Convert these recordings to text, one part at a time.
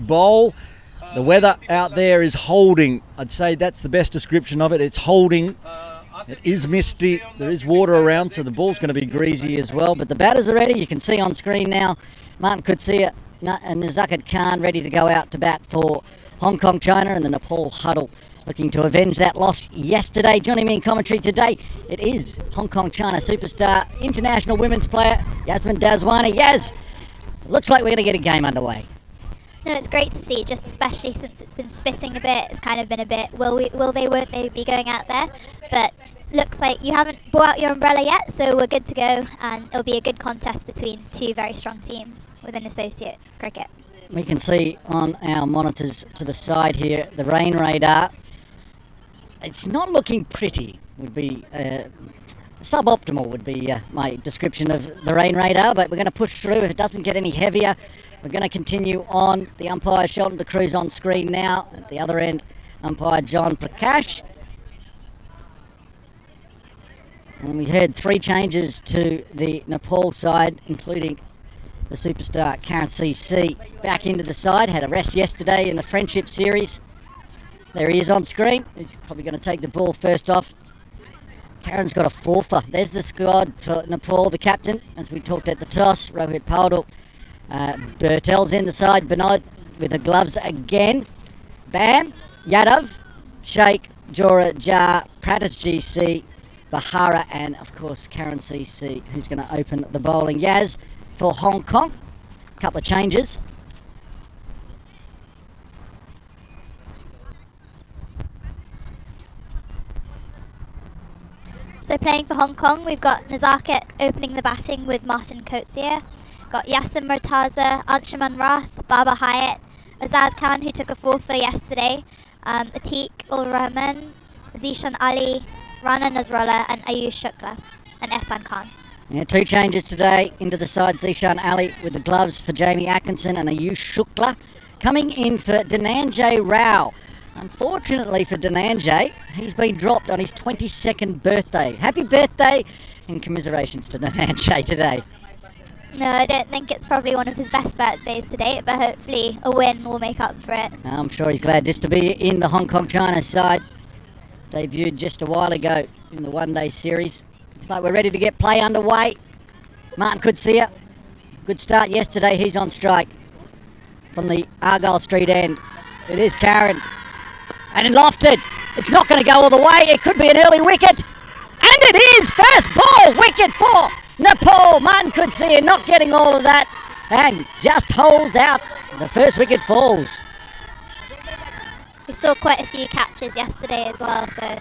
bowl. The weather out there is holding. I'd say that's the best description of it. It's holding. It is misty. There is water around, so the ball's going to be greasy as well. But the batters are ready. You can see on screen now Martin Kutsia and Nazakad Khan ready to go out to bat for Hong Kong, China, and the Nepal huddle looking to avenge that loss yesterday. Joining me in commentary today, it is Hong Kong, China superstar, international women's player, Yasmin Daswani. Yaz, looks like we're going to get a game underway. No, it's great to see, just especially since it's been spitting a bit. It's kind of been a bit, won't they be going out there? But looks like you haven't brought out your umbrella yet, so we're good to go, and it'll be a good contest between two very strong teams within associate cricket. We can see on our monitors to the side here the rain radar. It's not looking pretty, would be suboptimal would be my description of the rain radar, but we're going to push through. If it doesn't get any heavier, we're going to continue on. The umpire Sheldon DeCruz on screen now. At the other end, umpire John Prakash. And we heard 3 changes to the Nepal side, including the superstar Karen CC back into the side. Had a rest yesterday in the Friendship Series. There he is on screen. He's probably going to take the ball first off. Karen's got a fourfer. There's the squad for Nepal, the captain, as we talked at the toss. Rohit Paudel. Bertel's in the side. Bernard with the gloves again. Bam, Yadav, Sheikh, Jora, Jar, Pratis GC, Bahara, and of course Karen CC, who's going to open the bowling. Yaz for Hong Kong. A couple of changes. So playing for Hong Kong, we've got Nazaket opening the batting with Martin Coetzee. Got Yasser Murtaza, Anshuman Rath, Baba Hyatt, Azaz Khan, who took a fourfer yesterday, Atiq ul Rahman, Zishan Ali, Rana Nasrallah, and Ayush Shukla, and Ehsan Khan. Yeah, 2 changes today into the side. Zishan Ali with the gloves for Jamie Atkinson and Ayush Shukla. Coming in for Dhananjay Rao. Unfortunately for Dhananjay, he's been dropped on his 22nd birthday. Happy birthday and commiserations to Dhananjay today. No, I don't think it's probably one of his best birthdays to date, but hopefully a win will make up for it. I'm sure he's glad just to be in the Hong Kong China side. Debuted just a while ago in the one-day series. Looks like we're ready to get play underway. Martin Kutsia, good start yesterday. He's on strike from the Argyle Street end. It is Karen. And lofted. It's not going to go all the way. It could be an early wicket. And it is! First ball wicket for Nepal. Martin Kutsia not getting all of that. And just holds out. The first wicket falls. We saw quite a few catches yesterday as well, so...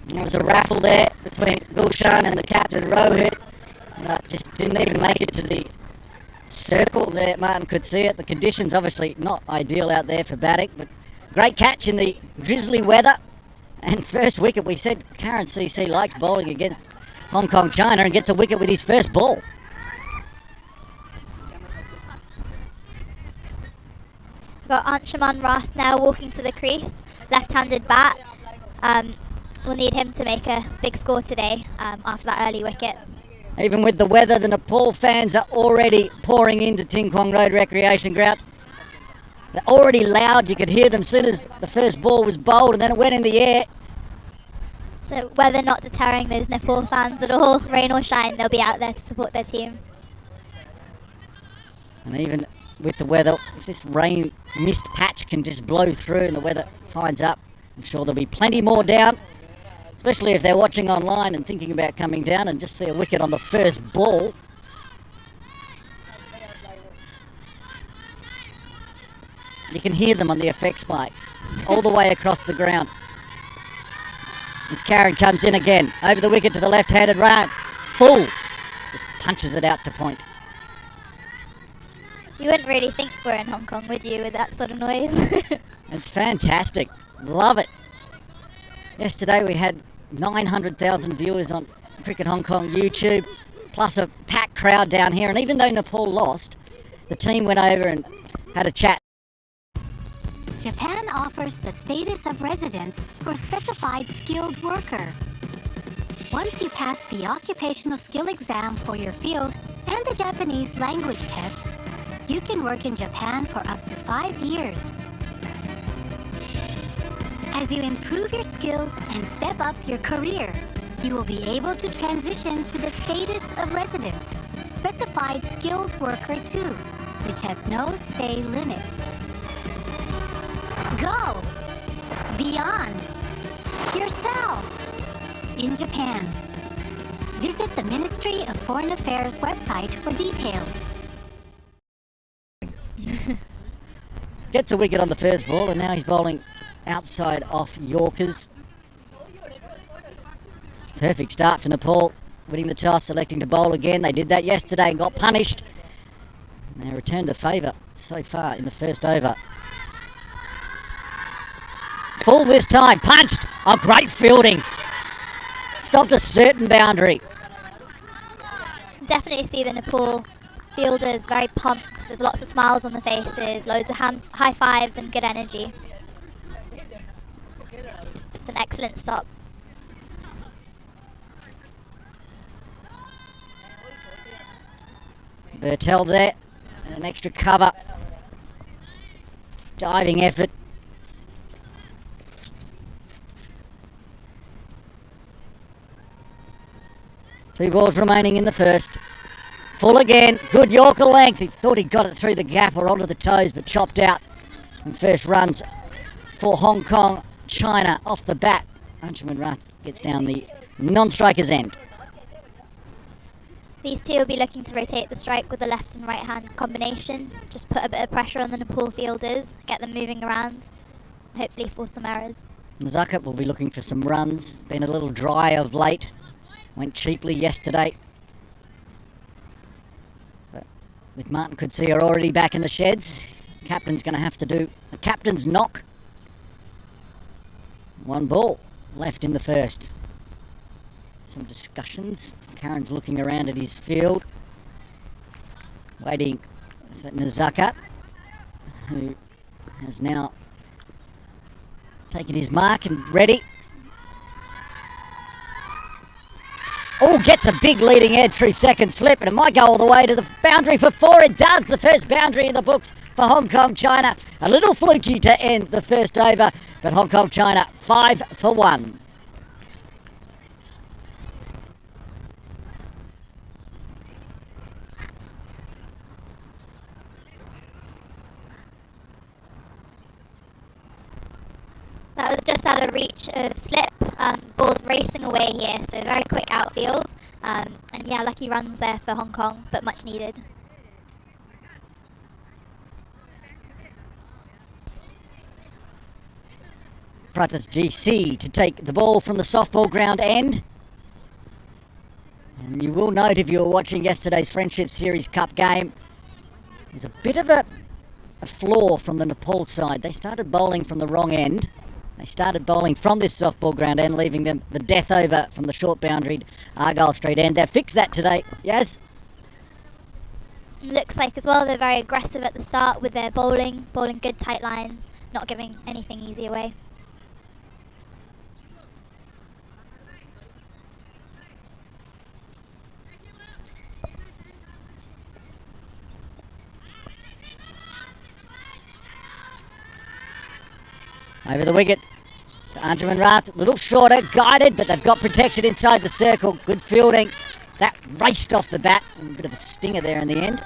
There was a raffle there between Gulshan and the captain Rohit. Just didn't even make it to the circle there. Martin could see it. The conditions obviously not ideal out there for batting, but great catch in the drizzly weather. And first wicket, we said Karen CC likes bowling against Hong Kong China and gets a wicket with his first ball. Got Anshuman Rath now walking to the crease, left-handed bat. We'll need him to make a big score today after that early wicket. Even with the weather, the Nepal fans are already pouring into Ting Kwong Road Recreation Ground. They're already loud. You could hear them as soon as the first ball was bowled and then it went in the air. So weather not deterring those Nepal fans at all. Rain or shine, they'll be out there to support their team. And even with the weather, if this rain mist patch can just blow through and the weather finds up, I'm sure there'll be plenty more down. Especially if they're watching online and thinking about coming down and just see a wicket on the first ball. You can hear them on the effects mic all the way across the ground. As Karen comes in again, over the wicket to the left-handed round. Full. Just punches it out to point. You wouldn't really think we're in Hong Kong, would you, with that sort of noise? It's fantastic. Love it. Yesterday we had 900,000 viewers on Cricket Hong Kong YouTube, plus a packed crowd down here. And even though Nepal lost, the team went over and had a chat. Japan offers the status of residence for specified skilled worker. Once you pass the occupational skill exam for your field and the Japanese language test, you can work in Japan for up to 5 years. As you improve your skills and step up your career, you will be able to transition to the status of residence, specified skilled worker 2, which has no stay limit. Go beyond yourself in Japan. Visit the Ministry of Foreign Affairs website for details. Gets a wicket on the first ball, and now he's bowling outside off Yorkers. Perfect start for Nepal, winning the toss, electing to bowl again. They did that yesterday and got punished. And they returned the favour so far in the first over. Full this time, punched. Oh, great fielding. Stopped a certain boundary. Definitely see the Nepal fielders very pumped. There's lots of smiles on the faces, loads of high fives and good energy. It's an excellent stop. Bertel there, and an extra cover. Diving effort. Two balls remaining in the first. Full again, good Yorker length. He thought he got it through the gap or onto the toes, but chopped out. And first runs for Hong Kong, China off the bat. Anshuman Rath gets down the non-striker's end. These two will be looking to rotate the strike with the left and right hand combination. Just put a bit of pressure on the Nepal fielders, get them moving around, and hopefully force some errors. Zakat will be looking for some runs. Been a little dry of late. Went cheaply yesterday. But with Martin Coetzee already back in the sheds, captain's going to have to do a captain's knock. One ball left in the first. Some discussions. Karen's looking around at his field, waiting for Nazakat, who has now taken his mark and ready. Oh, gets a big leading edge through second slip, and it might go all the way to the boundary for 4. It does. The first boundary in the books for Hong Kong, China. A little fluky to end the first over, but Hong Kong, China 5 for 1. That was just out of reach of slip. Ball's racing away here, so very quick outfield. And yeah, lucky runs there for Hong Kong, but much needed. Pratas GC to take the ball from the softball ground end. And you will note, if you were watching yesterday's Friendship Series Cup game, there's a bit of a flaw from the Nepal side. They started bowling from the wrong end. They started bowling from this softball ground end, leaving them the death over from the short boundaried Argyle Street end. They've fixed that today. Yes? Looks like as well they're very aggressive at the start with their bowling good tight lines, not giving anything easy away. Over the wicket to Anshuman Rath, a little shorter, guided, but they've got protection inside the circle. Good fielding. That raced off the bat. A bit of a stinger there in the end.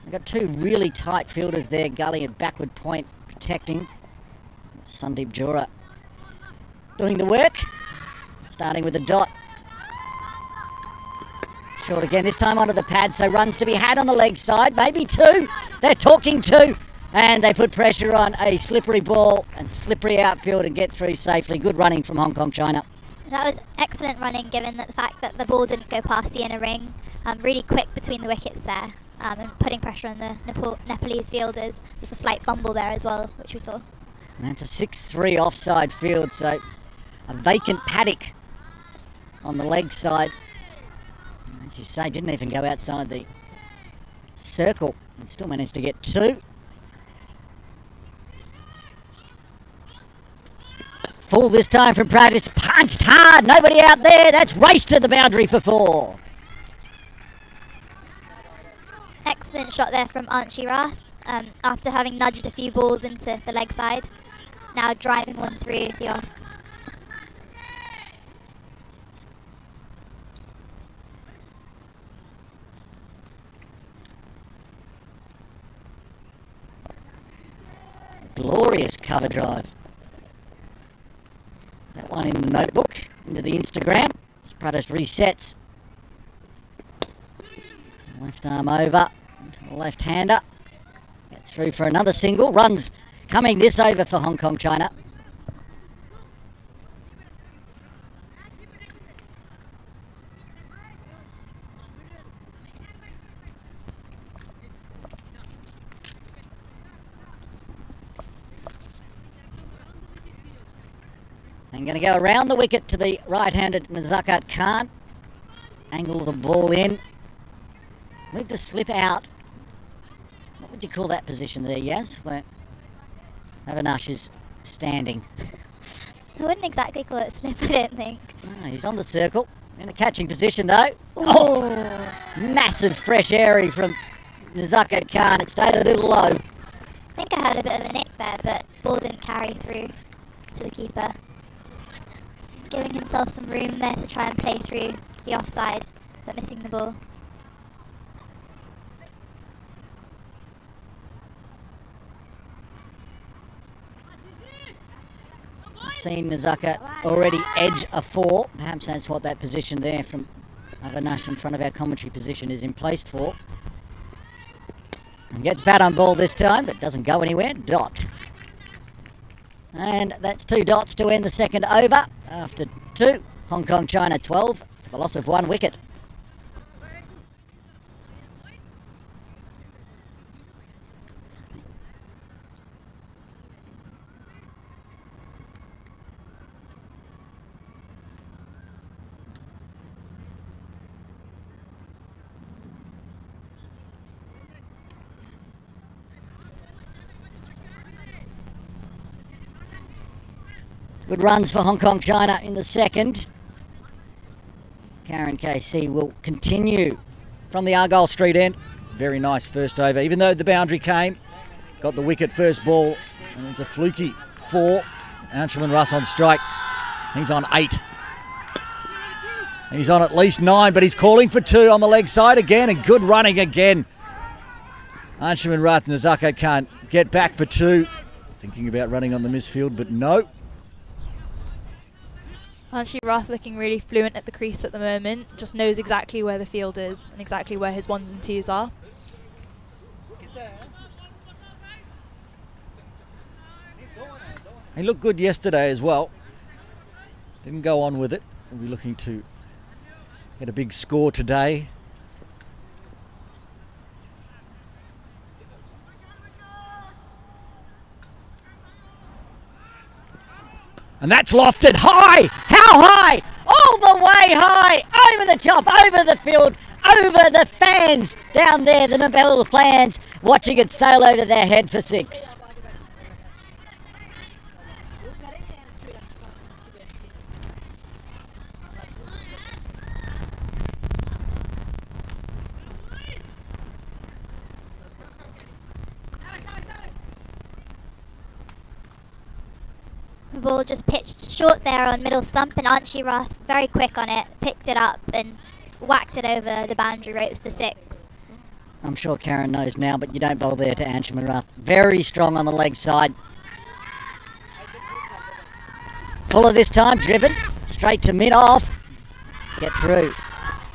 They've got two really tight fielders there, Gully at backward point, protecting. Sandeep Jora doing the work, starting with a dot. Short again, this time onto the pad, so runs to be had on the leg side, maybe 2. They're talking 2, and they put pressure on a slippery ball and slippery outfield and get through safely. Good running from Hong Kong, China. That was excellent running, given that the fact that the ball didn't go past the inner ring. Really quick between the wickets there, and putting pressure on the Nepalese fielders. There's a slight fumble there as well, which we saw. And that's a 6-3 offside field, so a vacant paddock on the leg side. As you say, didn't even go outside the circle and still managed to get 2. Full this time from practice, punched hard, nobody out there, that's raced to the boundary for 4. Excellent shot there from Archie Rath after having nudged a few balls into the leg side. Now driving one through the off. Glorious cover drive. That one in the notebook, into the Instagram. As Pratis resets. Left arm over, left-hander. Gets through for another single. Runs coming this over for Hong Kong, China. And going to go around the wicket to the right-handed Nazakat Khan. Angle the ball in. Move the slip out. What would you call that position there, Yas? Where Avinash is standing. I wouldn't exactly call it slip, I don't think. Oh, he's on the circle. In a catching position, though. Oh! Massive fresh airy from Nazakat Khan. It stayed a little low. I think I had a bit of a nick there, but ball didn't carry through to the keeper. Giving himself some room there to try and play through the offside, but missing the ball. Seen Nazakat already edge a 4. Perhaps that's what that position there from Avinash in front of our commentary position is in place for. And gets bat on ball this time, but doesn't go anywhere. Dot. And that's 2 dots to end the second over. After 2, Hong Kong, China 12, for the loss of 1 wicket. Good runs for Hong Kong, China in the second. Karen KC will continue. From the Argyle Street end. Very nice first over. Even though the boundary came, got the wicket first ball. And it was a fluky 4. Anshuman Rath on strike. He's on 8. He's on at least 9, but he's calling for 2 on the leg side again. And good running again. Anshuman Rath and Nazakat Khan get back for 2. Thinking about running on the misfield, but no. Archie Rath looking really fluent at the crease at the moment. Just knows exactly where the field is and exactly where his 1s and 2s are. He looked good yesterday as well. Didn't go on with it. We'll be looking to get a big score today. And that's lofted high. How high? All the way high. Over the top, over the field, over the fans down there, the Nepal fans, watching it sail over their head for 6. The ball just pitched short there on middle stump, and Archie Rath very quick on it, picked it up and whacked it over the boundary ropes for 6. I'm sure Karen knows now, but you don't bowl there to Anshuman Rath. Very strong on the leg side. Fuller this time, driven straight to mid-off. Get through.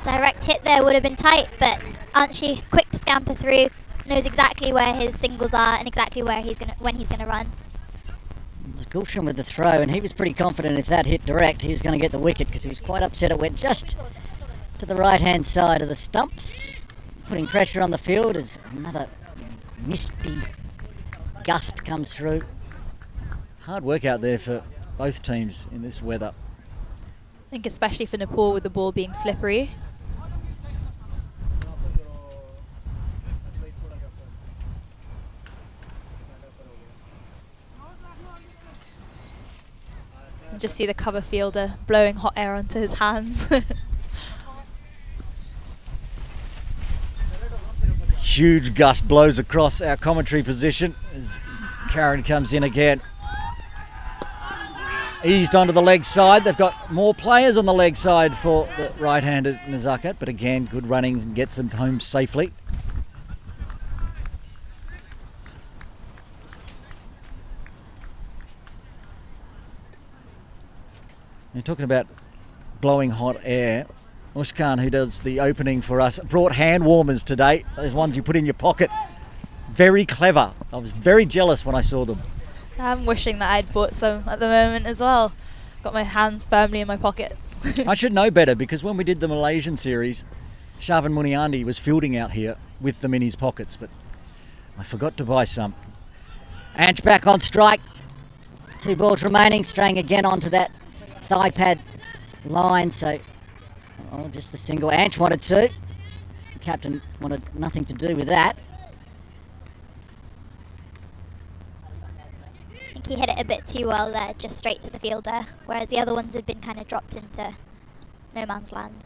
Direct hit there would have been tight, but Archie quick to scamper through, knows exactly where his singles are and exactly where when he's gonna run. It was Gulshan with the throw, and he was pretty confident if that hit direct, he was going to get the wicket because he was quite upset it went just to the right-hand side of the stumps. Putting pressure on the field as another misty gust comes through. Hard work out there for both teams in this weather. I think especially for Nepal with the ball being slippery. You just see the cover fielder blowing hot air onto his hands. Huge gust blows across our commentary position as Karen comes in again. Eased onto the leg side. They've got more players on the leg side for the right-handed Nazakat, but again, good running and gets them home safely. And talking about blowing hot air, Ushkan, who does the opening for us, brought hand warmers today. Those ones you put in your pocket. Very clever. I was very jealous when I saw them. I'm wishing that I'd bought some at the moment as well. Got my hands firmly in my pockets. I should know better, because when we did the Malaysian series, Sharvin Muniandi was fielding out here with them in his pockets, but I forgot to buy some. Ange back on strike. 2 balls remaining, straying again onto that thigh pad line, so just the single. Ange wanted to. The captain wanted nothing to do with that. I think he hit it a bit too well there, just straight to the fielder, whereas the other ones had been kind of dropped into no man's land.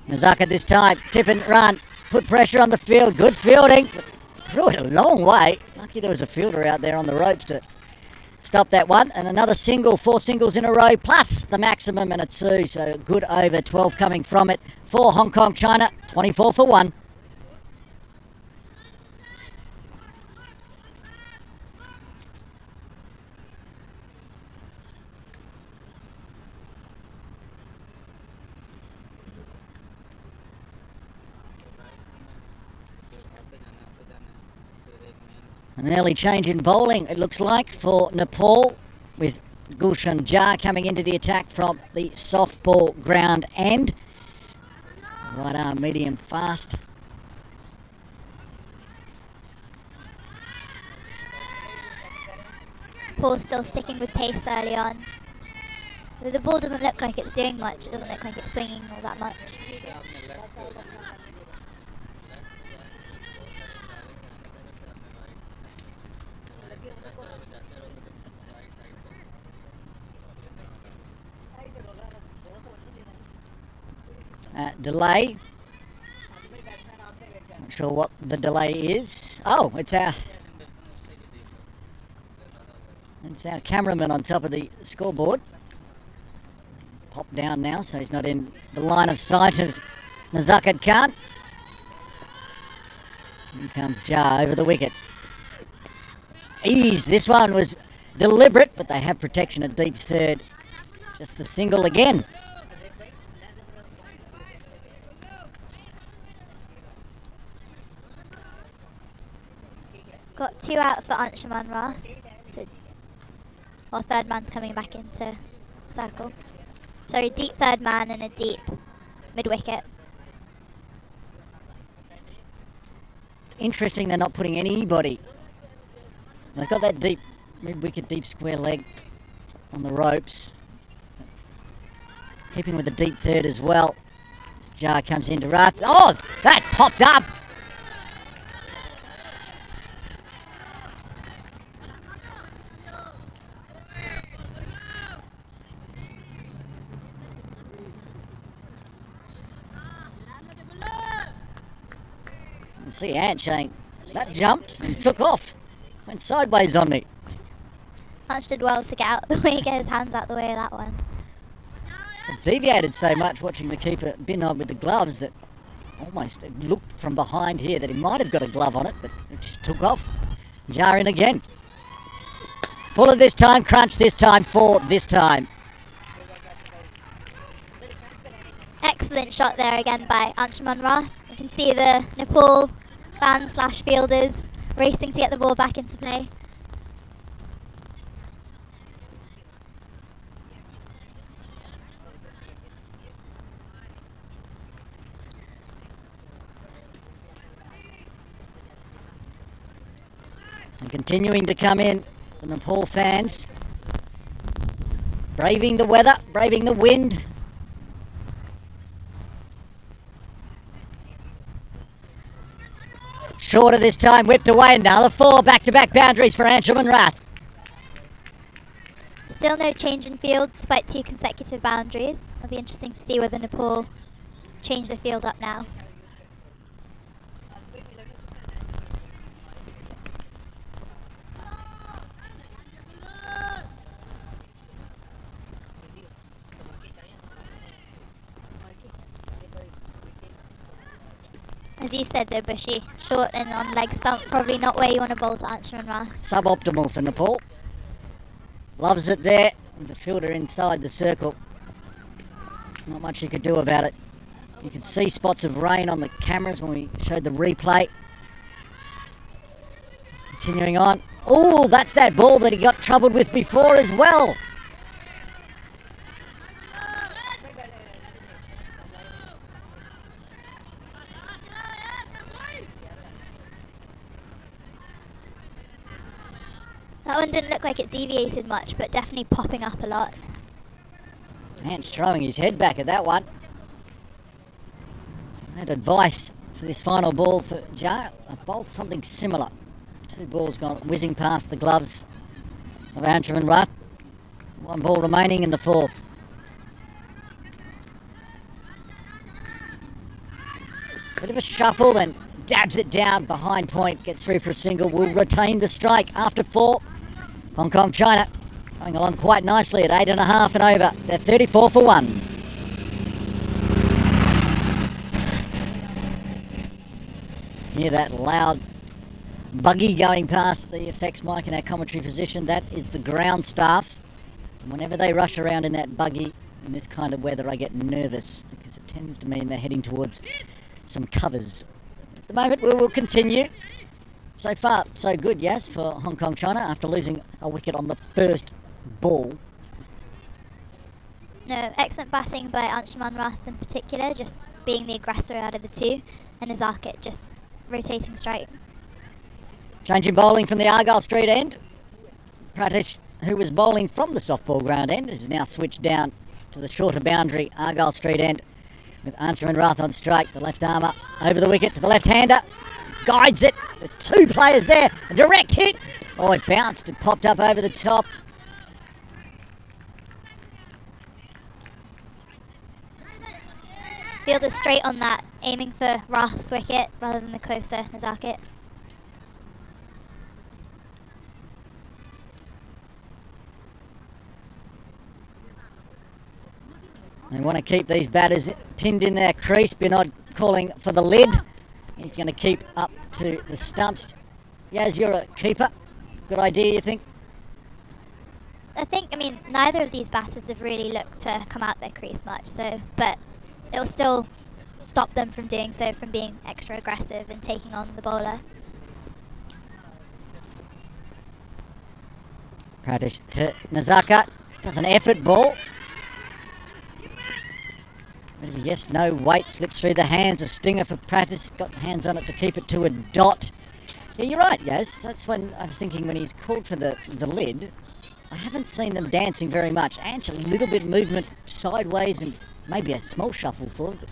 Nazaka this time, tip and run, put pressure on the field, good fielding, threw it a long way. Lucky there was a fielder out there on the ropes to stop that one. And another single, 4 singles in a row, plus the maximum and a 2, so good over, 12 coming from it for Hong Kong, China, 24 for 1. An early change in bowling, it looks like, for Nepal, with Gulshan Jha coming into the attack from the softball ground end. Right arm, medium, fast. Paul still sticking with pace early on. The ball doesn't look like it's doing much. It doesn't look like it's swinging all that much. Delay. Not sure what the delay is. Oh, it's our cameraman on top of the scoreboard. Popped down now, so he's not in the line of sight of Nazakat Khan. Here comes Jha over the wicket. Ease. This one was deliberate, but they have protection at deep third. Just the single again. Got 2 out for Anshuman Rath. Our third man's coming back into circle. Sorry, deep third man and a deep mid-wicket. Interesting they're not putting anybody. They've got that deep mid-wicket, deep square leg on the ropes. Keeping with the deep third as well. As Jha comes into Rath. Oh, that popped up! See Ant saying, that jumped and took off. Went sideways on me. Ansh did well to get out the way, get his hands out the way of that one. It deviated so much watching the keeper bin on with the gloves that almost it looked from behind here that he might have got a glove on it, but it just took off. Jha in again. Fuller this time, crunch this time, 4 this time. Excellent shot there again by Anshuman Rath. You can see the Nepal fans/fielders racing to get the ball back into play. And continuing to come in, the Nepal fans, braving the weather, braving the wind. Shorter this time, whipped away, another 4 back-to-back boundaries for Anshuman Rath. Still no change in field despite 2 consecutive boundaries. It'll be interesting to see whether Nepal change the field up now. As you said though, Bushy, short and on leg stump, probably not where you want to bowl to Anshuman Rath. Suboptimal for Nepal. Loves it there, with the fielder inside the circle. Not much you could do about it. You can see spots of rain on the cameras when we showed the replay. Continuing on. Oh, that's that ball that he got troubled with before as well. That one didn't look like it deviated much, but definitely popping up a lot. And throwing his head back at that one. And advice for this final ball for Joe. Both something similar. 2 balls gone whizzing past the gloves of Anshuman Rath. 1 ball remaining in the 4th. Bit of a shuffle, then dabs it down behind point, gets through for a single, will retain the strike after 4. Hong Kong, China going along quite nicely at 8.5 and over. They're 34 for 1. Hear that loud buggy going past the effects mic in our commentary position. That is the ground staff. And whenever they rush around in that buggy in this kind of weather, I get nervous because it tends to mean they're heading towards some covers. At the moment, we will continue. So far, so good, yes, for Hong Kong, China, after losing a wicket on the first ball. No, excellent batting by Anshuman Rath in particular, just being the aggressor out of the 2, and Nazarket just rotating straight. Changing bowling from the Argyle Street end. Pratish, who was bowling from the softball ground end, is now switched down to the shorter boundary Argyle Street end with Anshuman Rath on strike. The left armour over the wicket to the left-hander. Guides it. There's 2 players there. A direct hit. Oh, it bounced. It popped up over the top. Fielder straight on that, aiming for Rath's wicket rather than the closer Nazarket. They want to keep these batters pinned in their crease. Binod calling for the lid. He's going to keep up to the stumps. Yaz, you're a keeper. Good idea, you think? I mean, neither of these batters have really looked to come out their crease much, but it'll still stop them from doing so, from being extra aggressive and taking on the bowler. Pratish to Nazarket. Does an effort ball. Yes, no weight slips through the hands. A stinger for Pratish. Got hands on it to keep it to a dot. Yeah, you're right, yes. That's when I was thinking when he's called for the lid. I haven't seen them dancing very much. Actually, a little bit movement sideways and maybe a small shuffle forward. But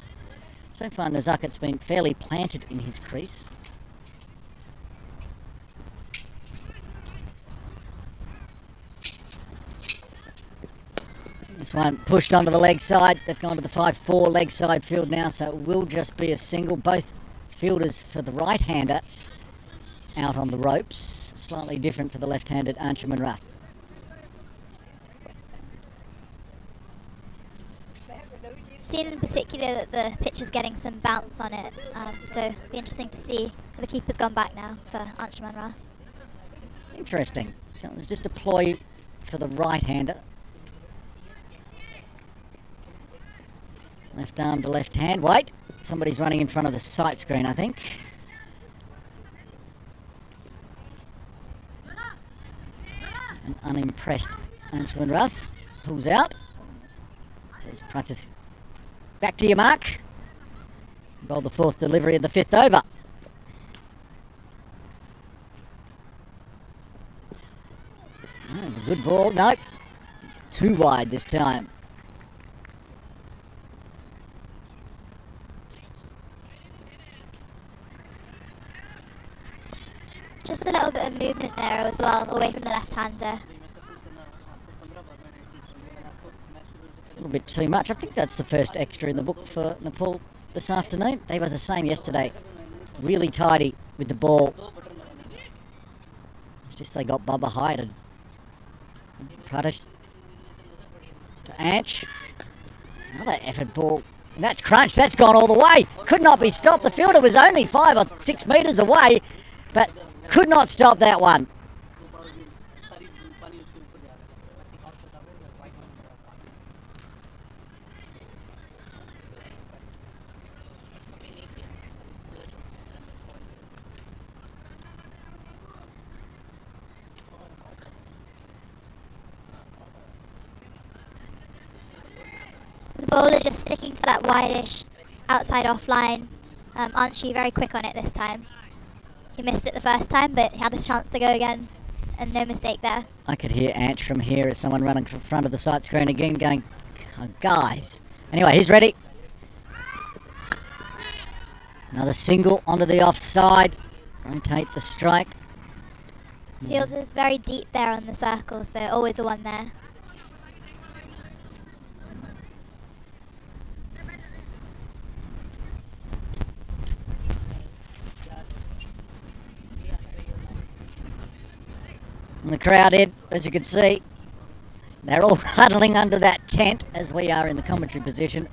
so far, Nazarket's been fairly planted in his crease. This one pushed onto the leg side. They've gone to the 5-4 leg side field now, so it will just be a single. Both fielders for the right-hander out on the ropes. Slightly different for the left-handed Anshuman Rath. Seen in particular that the pitch is getting some bounce on it, so it'll be interesting to see how the keeper's gone back now for Anshuman Rath. Interesting. So it was just a ploy for the right-hander. Left arm to left hand. Wait, somebody's running in front of the sight screen, I think. An unimpressed Antoine Ruth pulls out. Says Prentice, back to your mark. Bowled the fourth delivery of the fifth over. Oh, good ball. Nope. Too wide this time. Just a little bit of movement there as well, away from the left-hander. A little bit too much. I think that's the first extra in the book for Nepal this afternoon. They were the same yesterday. Really tidy with the ball. It's just they got Bubba Hyde. Pradesh to Anch. Another effort ball. And that's crunched. That's gone all the way. Could not be stopped. The fielder was only 5 or 6 metres away, but could not stop that one. The bowler just sticking to that wideish outside off line. Archie very quick on it this time. He missed it the first time, but he had a chance to go again, and no mistake there. I could hear Anch from here as someone running in front of the sight screen again going, oh, guys. Anyway, he's ready. Another single onto the offside. Rotate the strike. Field is very deep there on the circle, so always a one there. And the crowd, Ed, as you can see, they're all huddling under that tent as we are in the commentary position.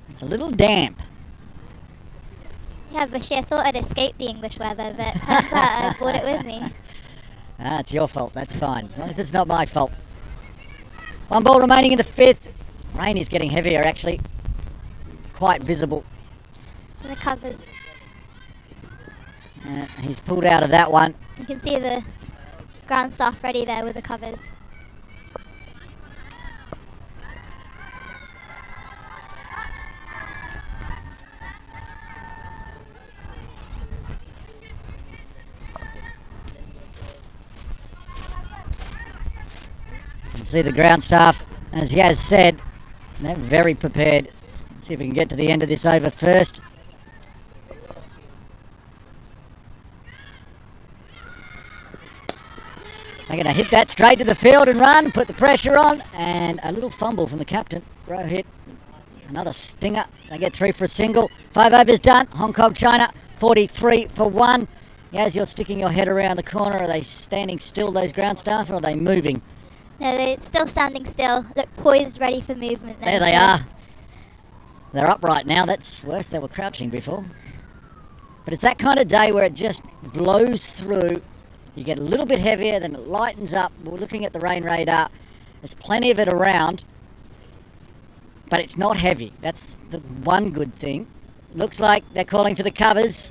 It's a little damp. Yeah, Bashir, I thought I'd escape the English weather, but turns out I brought it with me. Ah, it's your fault. That's fine. As long as it's not my fault. One ball remaining in the fifth. Rain is getting heavier, actually. Quite visible. And the covers. He's pulled out of that one. You can see the ground staff ready there with the covers. You can see the ground staff, as Yaz said, they're very prepared. See if we can get to the end of this over first. They're going to hit that straight to the field and run, put the pressure on, and a little fumble from the captain. Rohit, another stinger. They get 3 for a single. 5 overs done. Hong Kong, China, 43 for 1. As you're sticking your head around the corner, are they standing still, those ground staff, or are they moving? No, they're still standing still. Look poised, ready for movement. There they are. They're upright now. That's worse. They were crouching before. But it's that kind of day where it just blows through. You get a little bit heavier, then it lightens up. We're looking at the rain radar. There's plenty of it around, but it's not heavy. That's the one good thing. Looks like they're calling for the covers.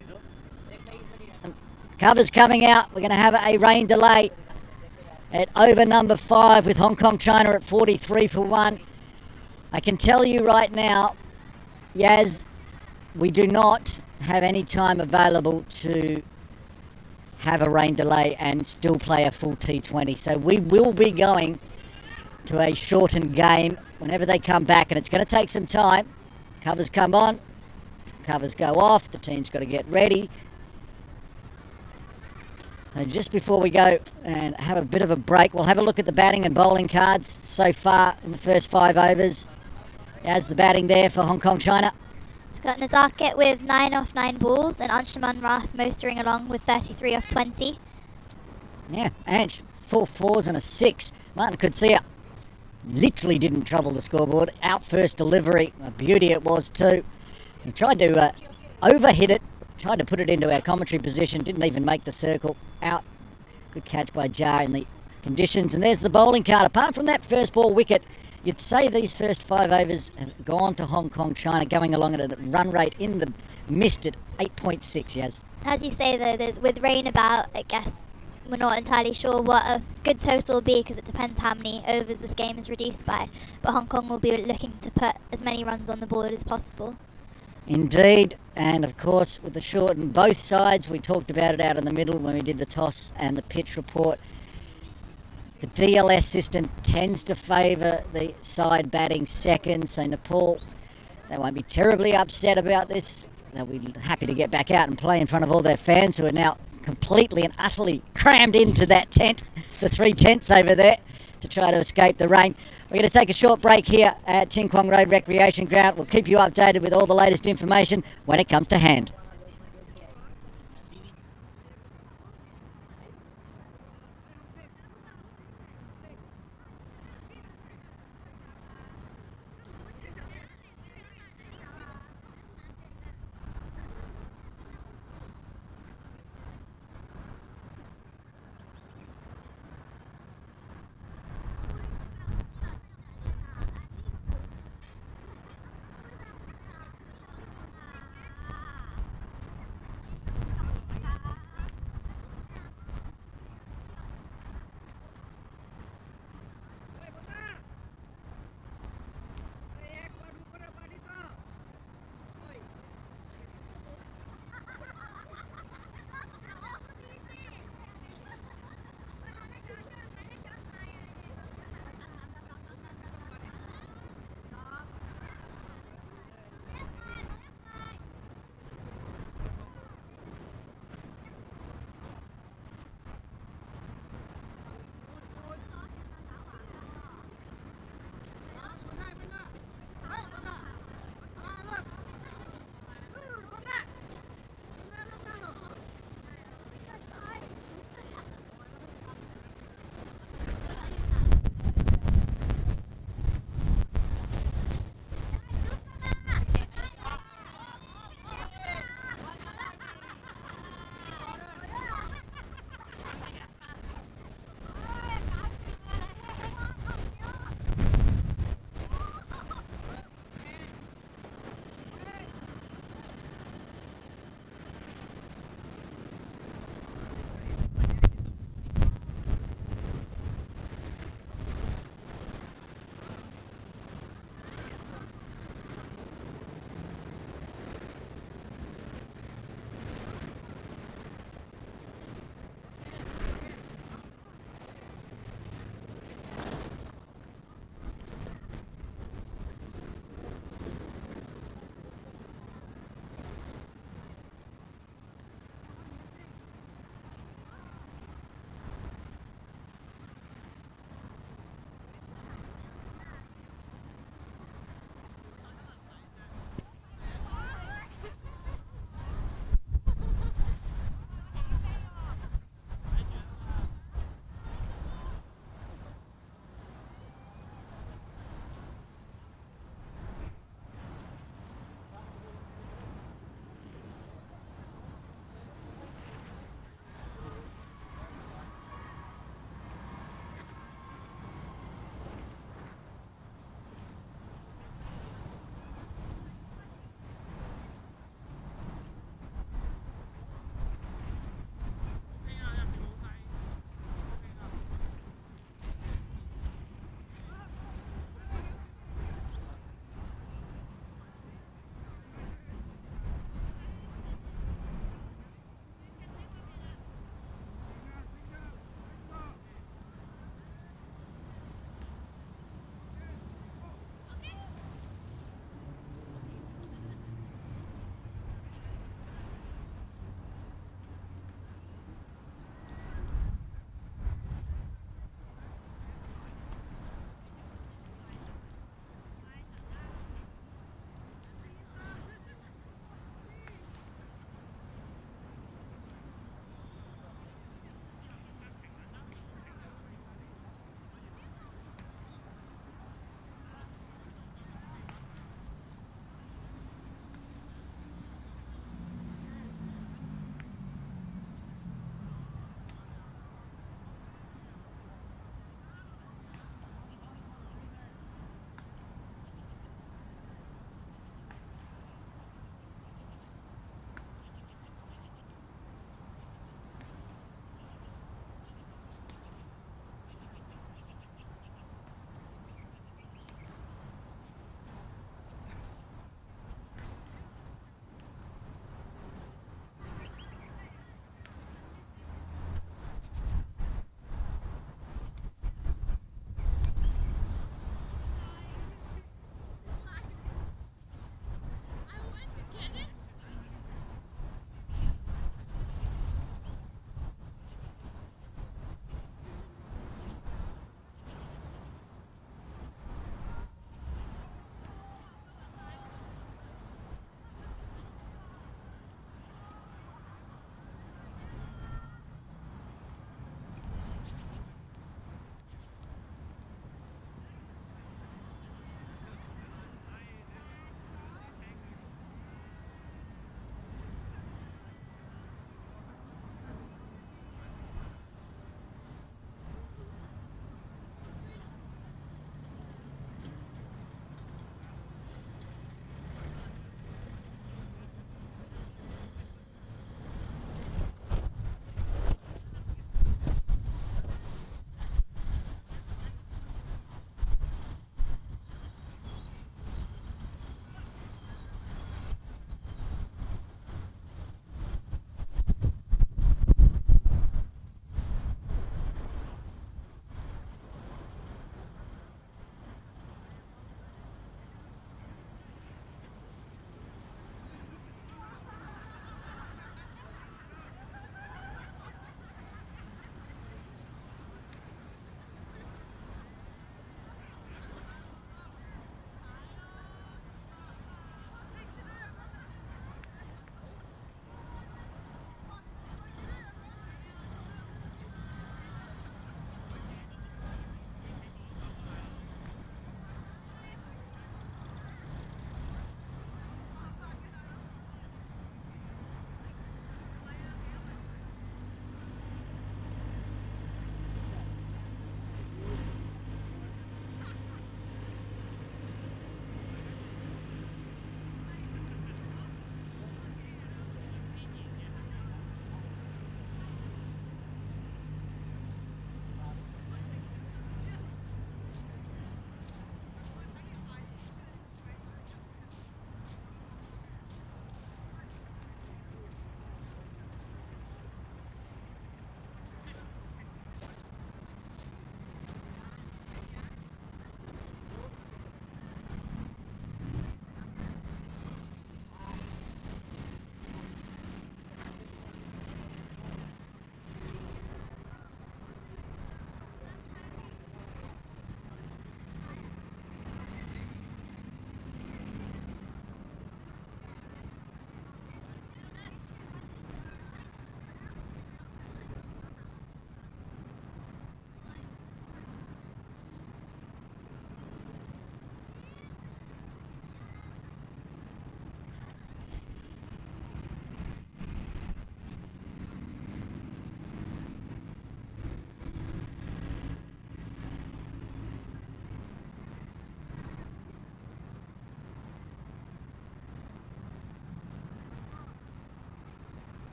Covers coming out. We're going to have a rain delay at over number 5 with Hong Kong, China at 43 for 1. I can tell you right now, Yaz, we do not have any time available to have a rain delay and still play a full T20. So we will be going to a shortened game whenever they come back, and it's going to take some time. Covers come on, covers go off, the team's got to get ready. So just before we go and have a bit of a break, we'll have a look at the batting and bowling cards so far in the first 5 overs. As the batting there for Hong Kong, China. It's got Nazarket with 9 off 9 balls and Anshuman Rath motoring along with 33 off 20. Yeah, Anch, 4 4s and a 6. Martin Kutsia literally didn't trouble the scoreboard. Out first delivery, a beauty it was too. He tried to overhit it, tried to put it into our commentary position, didn't even make the circle. Out. Good catch by Jar in the conditions. And there's the bowling card. Apart from that first ball wicket, you'd say these first 5 overs have gone to Hong Kong, China, going along at a run rate in the mist at 8.6, Yaz. As you say though, there's with rain about, I guess we're not entirely sure what a good total will be because it depends how many overs this game is reduced by. But Hong Kong will be looking to put as many runs on the board as possible. Indeed, and of course with the short on both sides, we talked about it out in the middle when we did the toss and the pitch report. The DLS system tends to favour the side batting second, so Nepal, they won't be terribly upset about this. They'll be happy to get back out and play in front of all their fans who are now completely and utterly crammed into that tent, the 3 tents over there, to try to escape the rain. We're going to take a short break here at Ting Kwong Road Recreation Ground. We'll keep you updated with all the latest information when it comes to hand.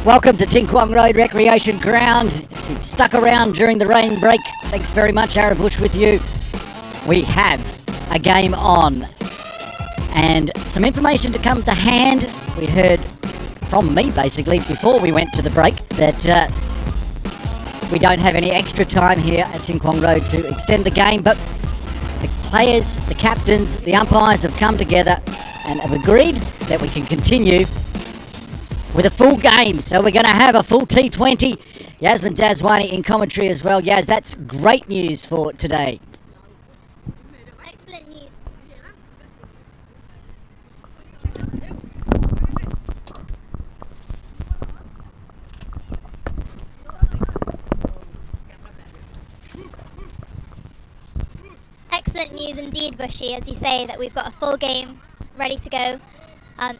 Welcome to Ting Kwong Road Recreation Ground. If you've stuck around during the rain break, thanks very much. Aaron Bush with you. We have a game on. And some information to come to hand. We heard from me, basically, before we went to the break, that we don't have any extra time here at Ting Kwong Road to extend the game, but the players, the captains, the umpires have come together and have agreed that we can continue with a full game. So we're going to have a full T20. Yasmin Dazwani in commentary as well. Yaz, that's great news for today. Excellent news. Excellent news indeed, Bushy, as you say, that we've got a full game ready to go.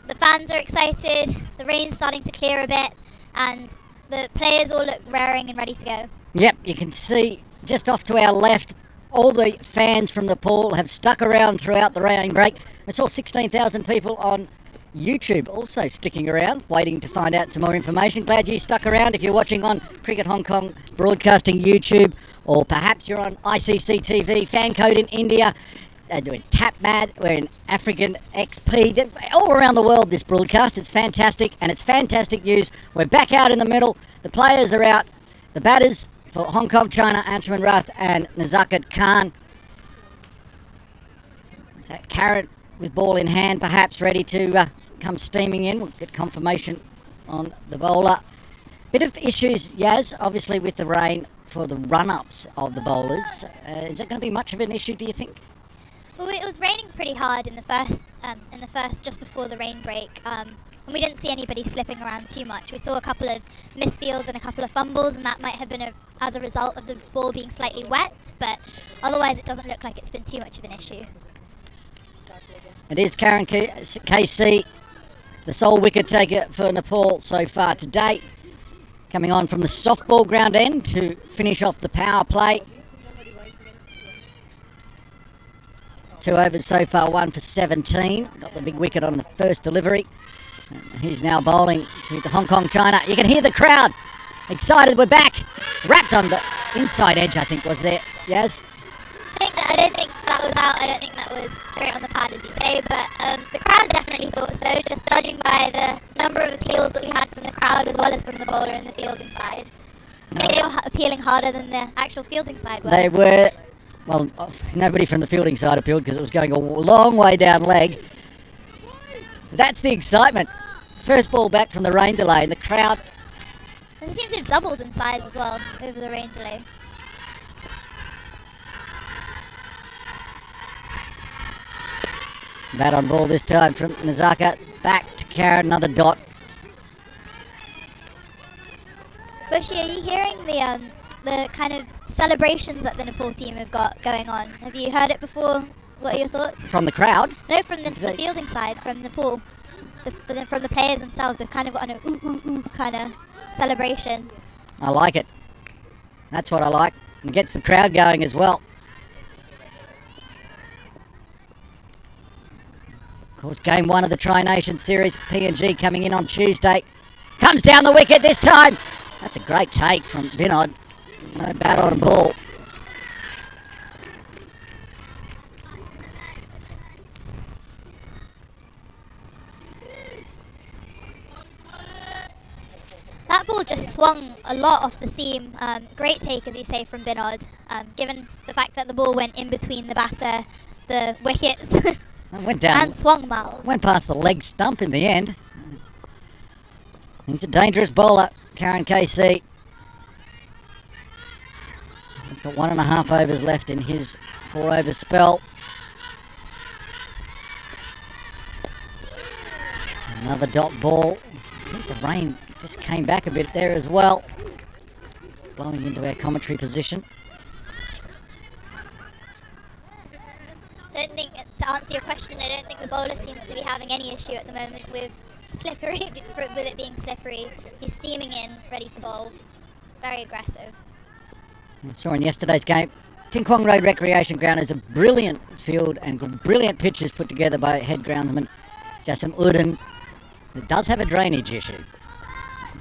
The fans are excited, the rain's starting to clear a bit, and the players all look raring and ready to go. Yep, you can see just off to our left, all the fans from the pool have stuck around throughout the rain break. I saw 16,000 people on YouTube also sticking around, waiting to find out some more information. Glad you stuck around. If you're watching on Cricket Hong Kong Broadcasting YouTube, or perhaps you're on ICC TV, fan code in India, doing TapMad, we're in African XP. They're all around the world, this broadcast. It's fantastic, and it's fantastic news. We're back out in the middle. The players are out. The batters for Hong Kong, China, Anshuman Rath and Nazakat Khan. Is that Karen with ball in hand, perhaps ready to come steaming in? We'll get confirmation on the bowler. Bit of issues, Yaz, obviously with the rain for the run-ups of the bowlers. Is that going to be much of an issue, do you think? Well, it was raining pretty hard in the first, just before the rain break, and we didn't see anybody slipping around too much. We saw a couple of misfields and a couple of fumbles, and that might have been as a result of the ball being slightly wet, but otherwise it doesn't look like it's been too much of an issue. It is Karen KC, the sole wicket taker for Nepal so far today, coming on from the softball ground end to finish off the power play. 2 overs so far, 1 for 17. Got the big wicket on the first delivery. And he's now bowling to the Hong Kong China. You can hear the crowd excited. We're back. Wrapped on the inside edge, I think, was there. Yes? I don't think that was out. I don't think that was straight on the pad, as you say. But the crowd definitely thought so, just judging by the number of appeals that we had from the crowd as well as from the bowler in the fielding side. I think they were appealing harder than the actual fielding side was. They were. Well, nobody from the fielding side appealed because it was going a long way down leg. That's the excitement. First ball back from the rain delay, and the crowd... They seem to have doubled in size as well over the rain delay. Bat on ball this time from Nazaka. Back to Karen, another dot. Bushy, are you hearing the kind of celebrations that the Nepal team have got going on? Have you heard it before? What are your thoughts? From the crowd? No, from the fielding side, from Nepal. From the players themselves, they've kind of got an ooh, ooh, ooh kind of celebration. I like it. That's what I like. And gets the crowd going as well. Of course, game 1 of the Tri-Nation Series. PNG coming in on Tuesday. Comes down the wicket this time. That's a great take from Binod. No bat on ball. That ball just swung a lot off the seam. Great take, as you say, from Binod, given the fact that the ball went in between the batter, the wickets, went down and swung miles. Went past the leg stump in the end. He's a dangerous bowler, Karen KC. He's got 1.5 overs left in his 4-over spell. Another dot ball. I think the rain just came back a bit there as well. Blowing into our commentary position. Don't think, to answer your question, I don't think the bowler seems to be having any issue at the moment with slippery, with it being slippery. He's steaming in, ready to bowl. Very aggressive. I saw in yesterday's game, Ting Kwong Road Recreation Ground is a brilliant field and brilliant pitches put together by head groundsman Jason Uden. It does have a drainage issue.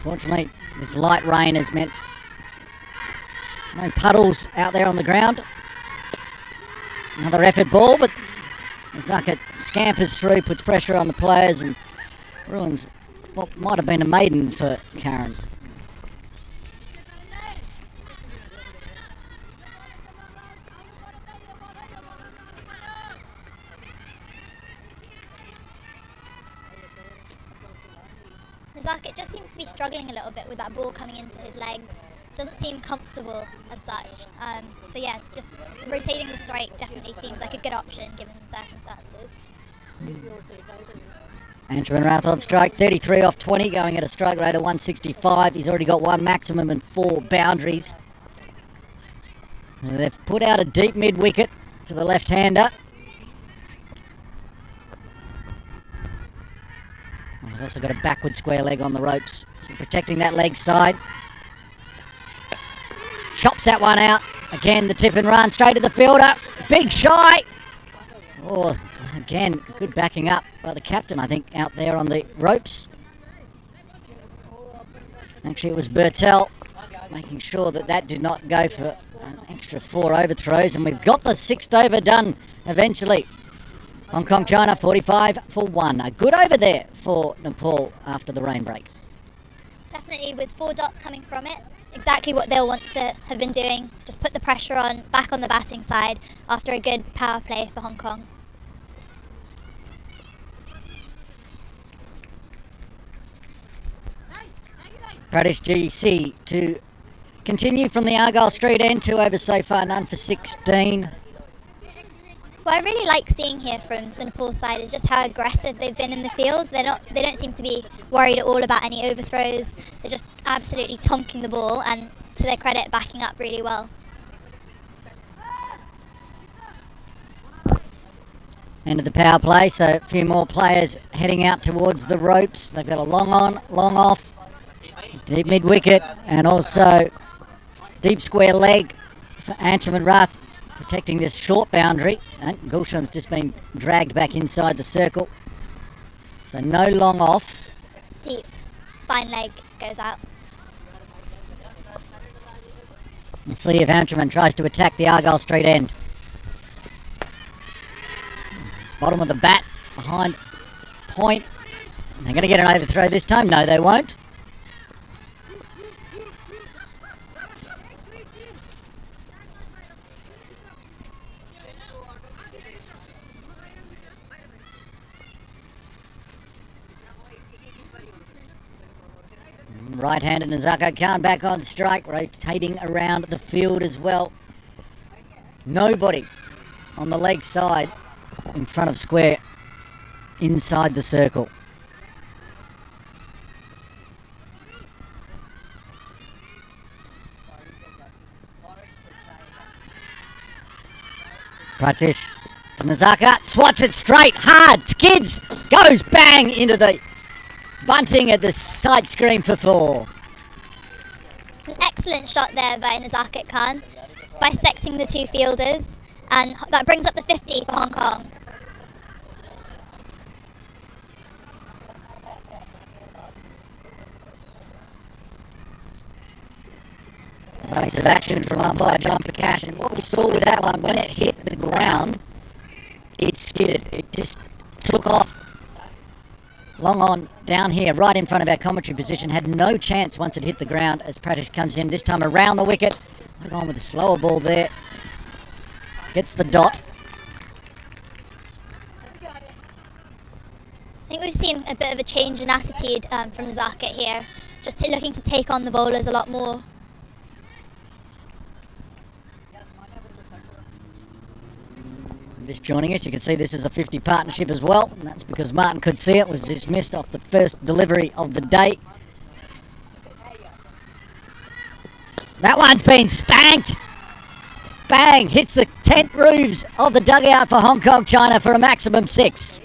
Fortunately, this light rain has meant no puddles out there on the ground. Another effort ball, but Zucker scampers through, puts pressure on the players and ruins what might have been a maiden for Karen. Nazarket just seems to be struggling a little bit with that ball coming into his legs. Doesn't seem comfortable as such. So yeah, just rotating the strike definitely seems like a good option given the circumstances. Anchorman Rath on strike, 33 off 20, going at a strike rate of 165. He's already got one maximum and 4 boundaries. They've put out a deep mid-wicket for the left-hander. They've also got a backward square leg on the ropes, so protecting that leg side. Chops that one out. Again, the tip and run straight to the fielder. Big shy. Oh, again, good backing up by the captain, I think, out there on the ropes. Actually, it was Bertel making sure that that did not go for an extra 4 overthrows, and we've got the 6th over done eventually. Hong Kong, China, 45 for 1. A good over there for Nepal after the rain break. Definitely with 4 dots coming from it. Exactly what they'll want to have been doing. Just put the pressure on back on the batting side after a good power play for Hong Kong. Pradesh GC to continue from the Argyle Street end. 2 overs so far, none for 16. What I really like seeing here from the Nepal side is just how aggressive they've been in the field. They don't seem to be worried at all about any overthrows. They're just absolutely tonking the ball and, to their credit, backing up really well. End of the power play, so a few more players heading out towards the ropes. They've got a long on, long off, deep mid-wicket, and also deep square leg for Anchorman Rath, protecting this short boundary. And Gulshan's just been dragged back inside the circle. So no long off. Deep, fine leg goes out. We'll see if Anchorman tries to attack the Argyle Street end. Bottom of the bat, behind point. They're going to get an overthrow this time. No, they won't. Right-handed Nazarket Khan back on strike, rotating around the field as well. Nobody on the leg side in front of square, inside the circle. Pratish to Nazarket, swats it straight, hard, skids, goes bang into the bunting at the side screen for 4. An excellent shot there by Nazarket Khan, bisecting the 2 fielders, and that brings up the 50 for Hong Kong. Piece of action from umpire John Prakash, and what we saw with that one, when it hit the ground, it skidded. It just took off. Long on down here, right in front of our commentary position, had no chance once it hit the ground as Pratish comes in, this time around the wicket. Might have gone with a slower ball there. Gets the dot. I think we've seen a bit of a change in attitude from Nazarket here, just looking to take on the bowlers a lot more. Just joining us, you can see this is a 50 partnership as well, and that's because Martin could see it, was dismissed off the first delivery of the day. That one's been spanked. Bang, hits the tent roofs of the dugout for Hong Kong, China for a maximum 6.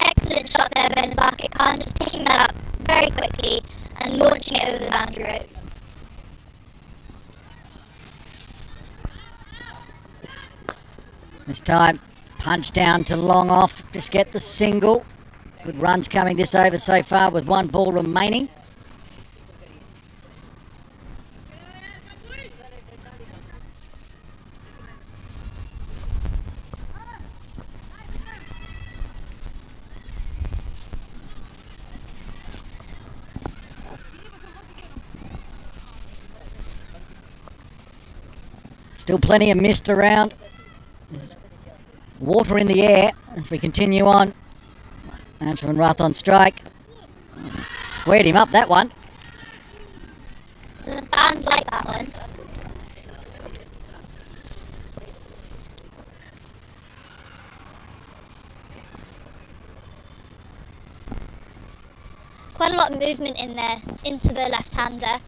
Excellent shot shot there by Nazaka Khan, just picking that up very quickly and launching it over the boundary ropes. This time, punch down to long off, just get the single. Good runs coming this over so far with one ball remaining. Still plenty of mist around. Water in the air as we continue on. Anshuman Rath on strike. Squared him up, that one. The fans like that one. Quite a lot of movement in there into the left-hander.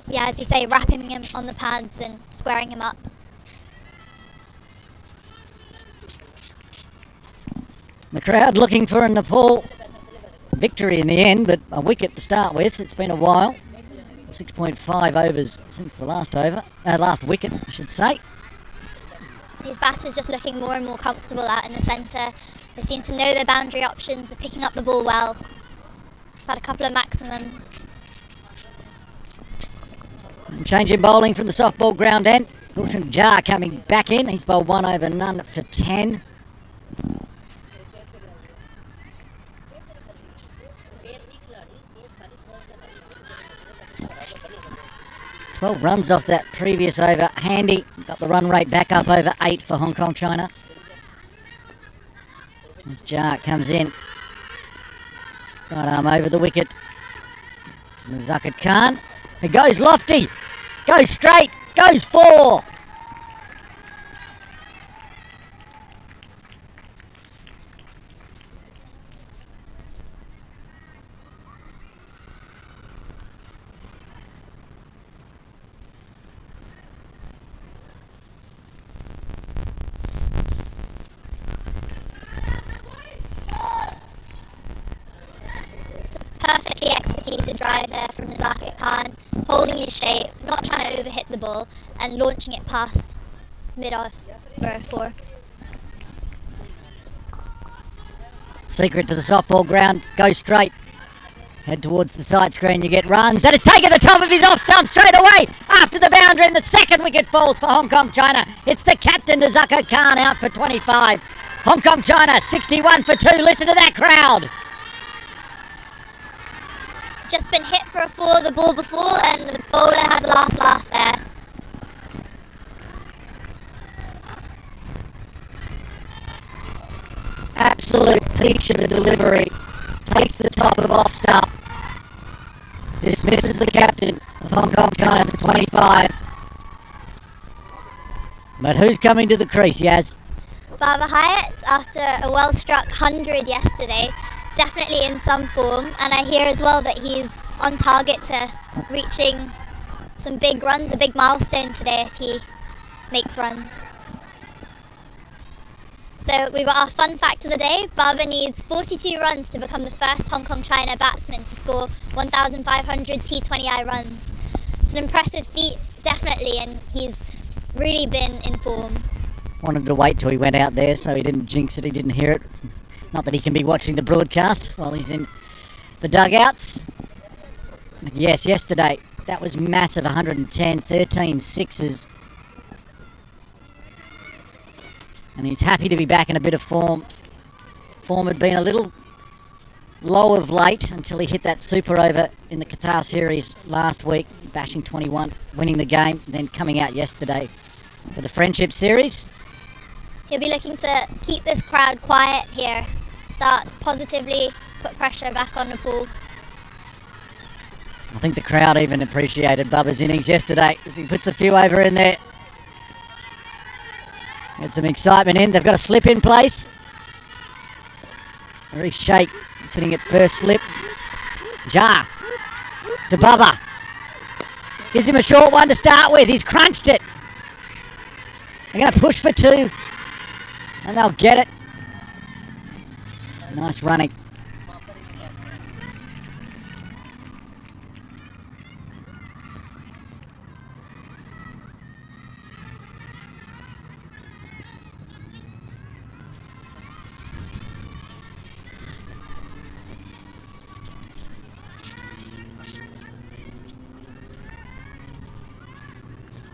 Yeah, as you say, wrapping him on the pads and squaring him up. The crowd looking for a Nepal victory in the end, but a wicket to start with. It's been a while. 6.5 overs since the last wicket, I should say. These batters just looking more and more comfortable out in the centre. They seem to know their boundary options. They're picking up the ball well. Had a couple of maximums. And changing bowling from the softball ground end. Gulshan Jar coming back in. He's bowled 1 over none for 10. 12 runs off that previous over. Handy. Got the run rate back up over 8 for Hong Kong, China. As Jar comes in. Right arm over the wicket. To Nazaka Khan. It goes lofty. Goes straight. Goes 4. Perfectly executed drive there from Nazaka Khan, holding his shape, not trying to overhit the ball, and launching it past mid-off for 4. Secret to the softball ground, go straight. Head towards the side screen, you get runs, and it's taken the top of his off stump straight away after the boundary, and the second wicket falls for Hong Kong, China. It's the captain, Nazaka Khan, out for 25. Hong Kong, China, 61 for 2. Listen to that crowd. Just been hit for a 4 the ball before, and the bowler has a last laugh there. Absolute peach of the delivery. Takes the top of off stump. Dismisses the captain of Hong Kong, China for 25. But who's coming to the crease, Yaz? Baba Hyatt, after a well-struck 100 yesterday, is definitely in some form, and I hear as well that he's on target to reaching some big runs, a big milestone today if he makes runs. So we've got our fun fact of the day. Baba needs 42 runs to become the first Hong Kong China batsman to score 1,500 T20I runs. It's an impressive feat, definitely, and he's really been in form. Wanted to wait till he went out there so he didn't jinx it, he didn't hear it. Not that he can be watching the broadcast while he's in the dugouts. But yes, yesterday, that was massive, 110, 13 sixes. And he's happy to be back in a bit of form. Form had been a little low of late until he hit that super over in the Qatar series last week, bashing 21, winning the game, then coming out yesterday for the Friendship Series. He'll be looking to keep this crowd quiet here, start positively, put pressure back on Nepal. I think the crowd even appreciated Bubba's innings yesterday. If he puts a few over in there, get some excitement in. They've got a slip in place. Harish Sheikh sitting at first slip. Jar to Bubba. Gives him a short one to start with. He's crunched it. They're going to push for 2. And they'll get it. Nice running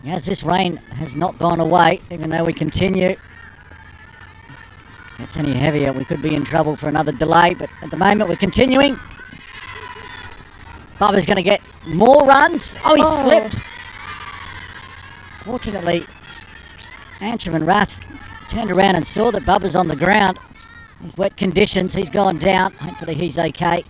As this rain has not gone away, even though we continue. If it's any heavier, we could be in trouble for another delay, but at the moment we're continuing. Bubba's going to get more runs. Oh, he slipped. Fortunately, Anshaman Rath turned around and saw that Bubba's on the ground. These wet conditions, he's gone down. Hopefully he's okay.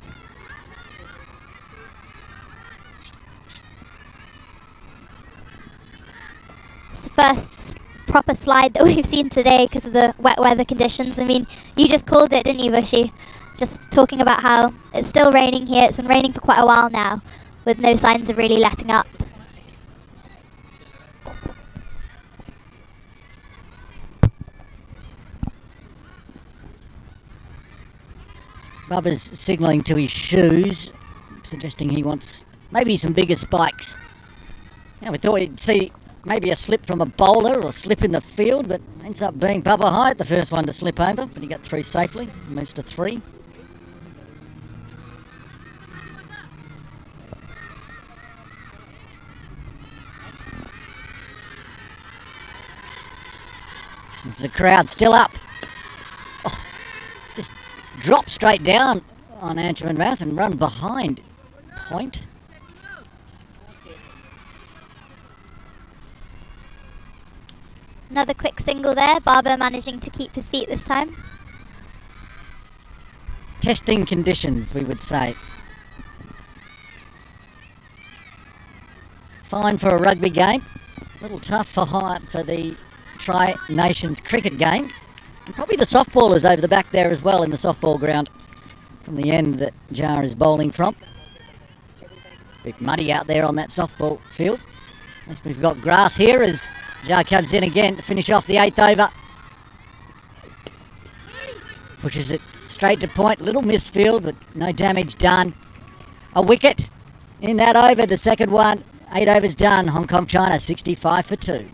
It's the first proper slide that we've seen today because of the wet weather conditions. I mean, you just called it, didn't you, Bushy? Just talking about how it's still raining here. It's been raining for quite a while now, with no signs of really letting up. Bubba's signalling to his shoes, suggesting he wants maybe some bigger spikes. Yeah, we thought we'd see maybe a slip from a bowler or slip in the field, but ends up being Bubba Hyatt, the first one to slip over, but he got through safely, moves to 3. There's the crowd still up. Oh, just drop straight down on Anshaman Rath and run behind point. Another quick single there. Barber managing to keep his feet this time. Testing conditions, we would say. Fine for a rugby game. A little tough for the Tri-Nations cricket game. And probably the softballers over the back there as well in the softball ground from the end that Jar is bowling from. Bit muddy out there on that softball field. At least we've got grass here as Jar comes in again to finish off the 8th over. Pushes it straight to point. Little misfield, but no damage done. A wicket in that over, the second one. 8 overs done. Hong Kong, China, 65 for 2.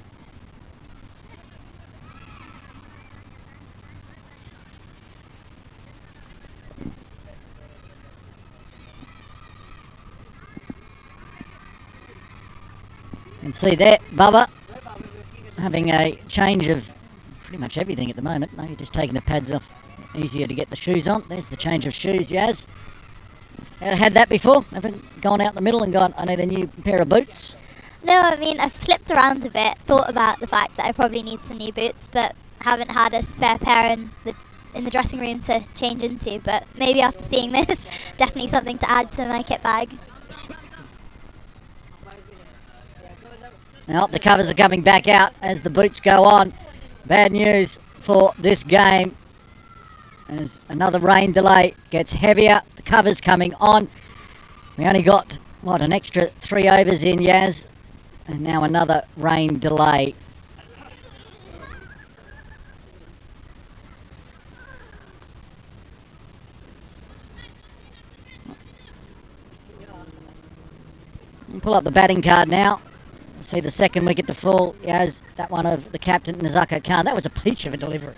And see there, Bubba having a change of pretty much everything at the moment. Maybe just taking the pads off, easier to get the shoes on. There's the change of shoes, Yaz. Ever had that before? Haven't gone out the middle and gone, I need a new pair of boots? No, I mean, I've slipped around a bit, thought about the fact that I probably need some new boots, but haven't had a spare pair in the dressing room to change into. But maybe after seeing this, definitely something to add to my kit bag. Now the covers are coming back out as the boots go on. Bad news for this game as another rain delay gets heavier. The covers coming on. We only got, an extra 3 overs in, Yaz. And now another rain delay. We'll pull up the batting card now. See the second wicket to fall as that one of the captain, Nazaka Khan. That was a peach of a delivery.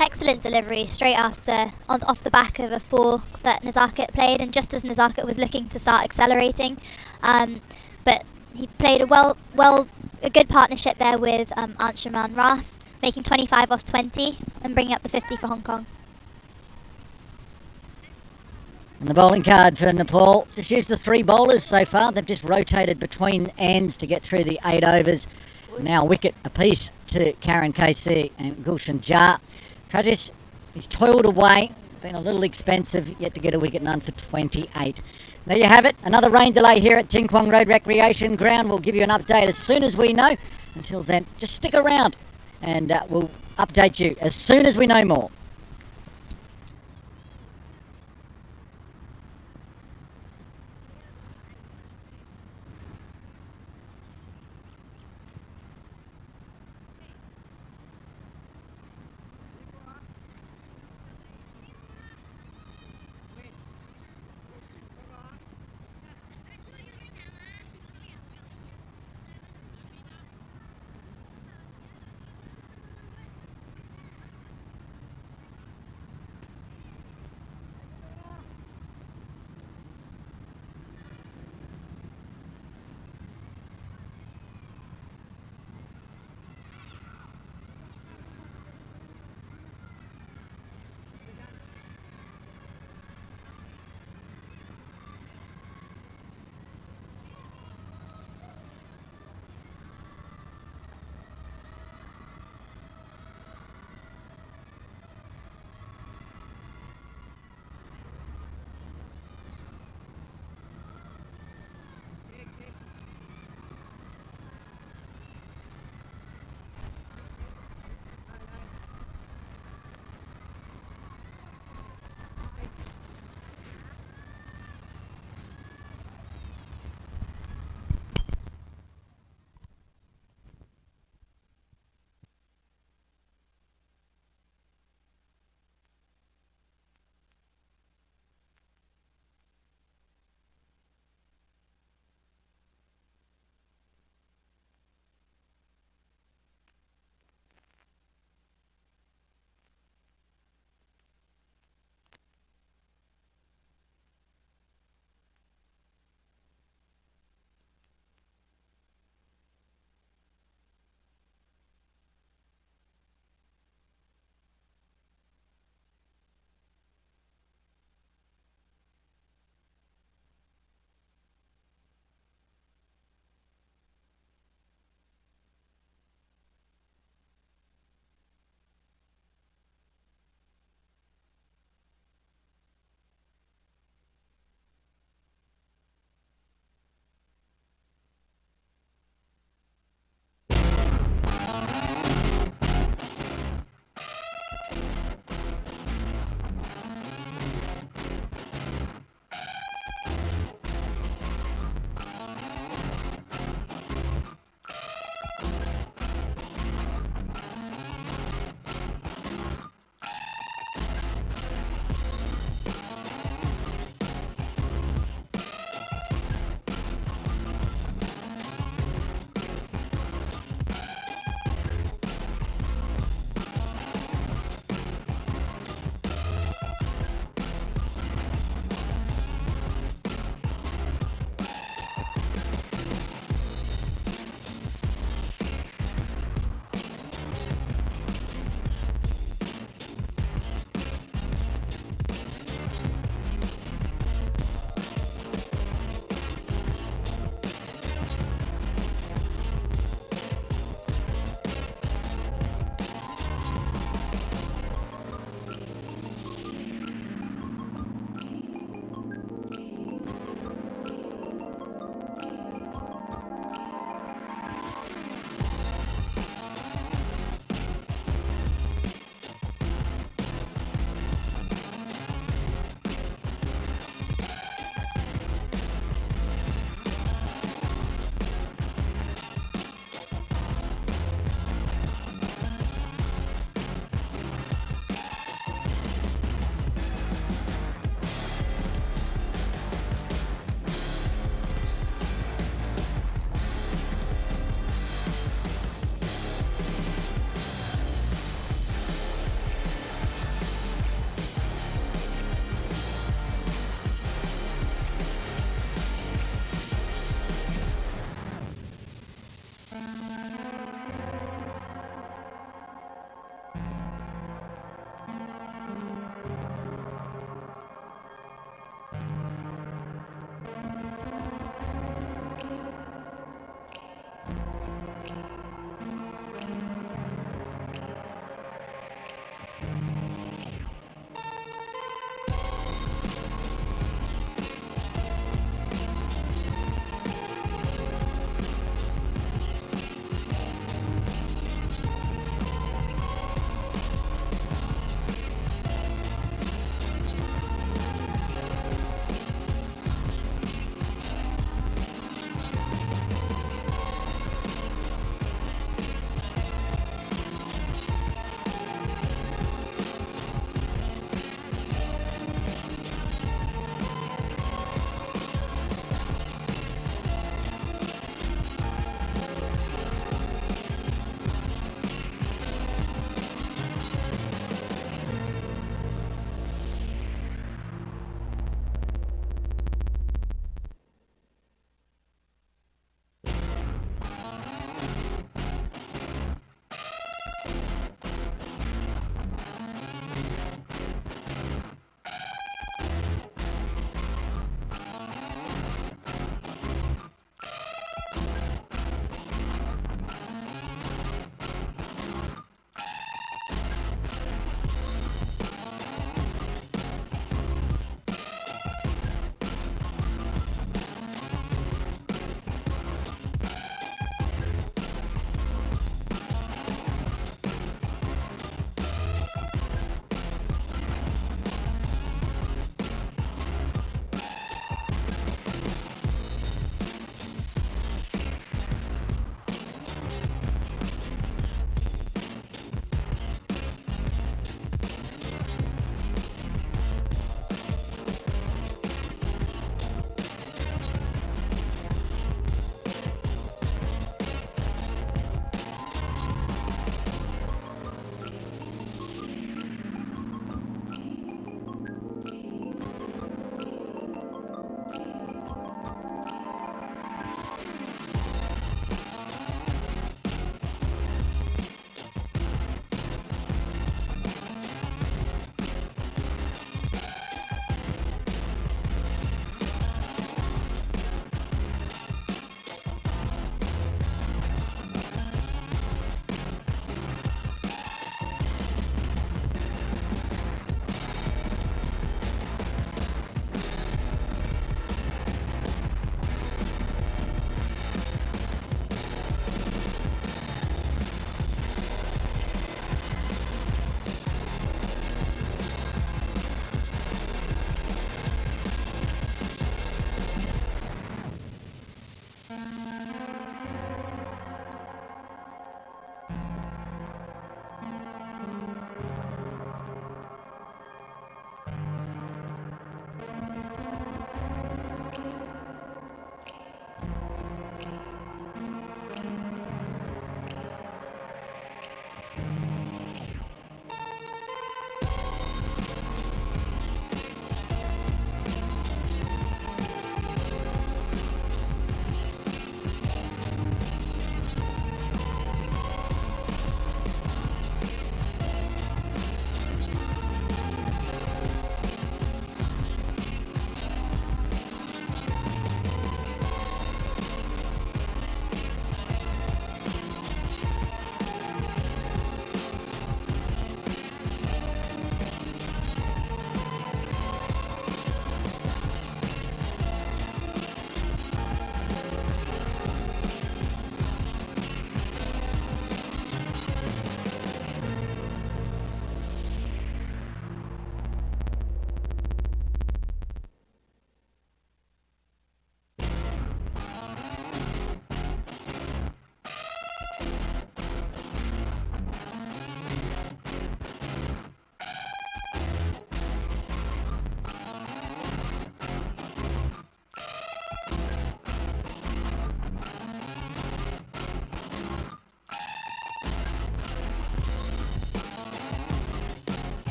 Excellent delivery straight after, off the back of a 4 that Nazaket played, and just as Nazaket was looking to start accelerating. But he played a good partnership there with Anshaman Rath, making 25 off 20 and bringing up the 50 for Hong Kong. And the bowling card for Nepal, just used the 3 bowlers so far. They've just rotated between ends to get through the 8 overs. Now a wicket apiece to Karen KC and Gulshan Jar. Travis, he's toiled away, been a little expensive, yet to get a wicket, none for 28. There you have it, another rain delay here at Ting Kwong Road Recreation Ground. We'll give you an update as soon as we know. Until then, just stick around and we'll update you as soon as we know more.